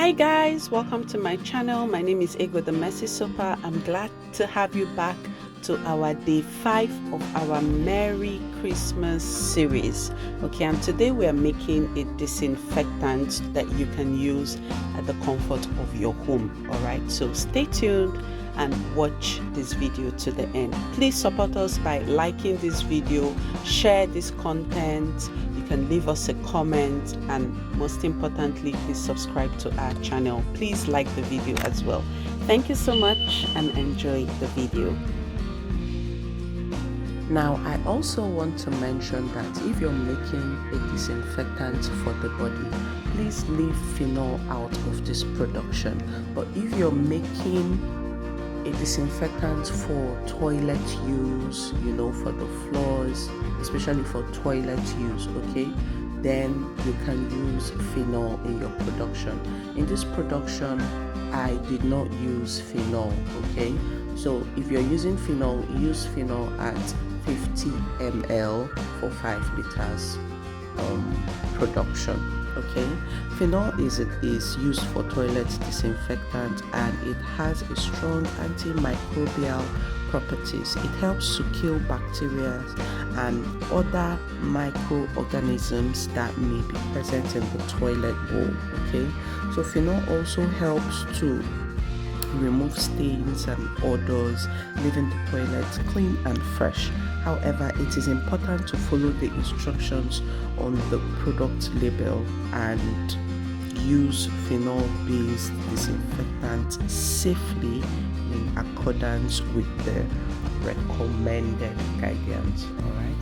Hi guys, welcome to my channel. My name is Ego the Messy Soaper. I'm glad to have you back to our day 5 of our Merry Christmas series. Okay, and today we are making a disinfectant that you can use at the comfort of your home. All right, so stay tuned and watch this video to the end. Please support us by liking this video, share this content. You can leave us a comment, and most importantly, please subscribe to our channel. Please like the video as well. Thank you so much and enjoy the video. Now, I also want to mention that if you're making a disinfectant for the body, please leave phenol out of this production. But if you're making a disinfectant for toilet use, you know, for the floors, especially for toilet use, okay, then you can use phenol in your production. In this production, I did not use phenol, okay? So if you're using phenol, use phenol at 50 ml for 5 liters production. Okay, phenol is used for toilet disinfectant, and it has a strong antimicrobial properties. It helps to kill bacteria and other microorganisms that may be present in the toilet bowl. Okay, so phenol also helps to remove stains and odors, leaving the toilet clean and fresh. However, it is important to follow the instructions on the product label and use phenol-based disinfectant safely in accordance with the recommended guidance. All right.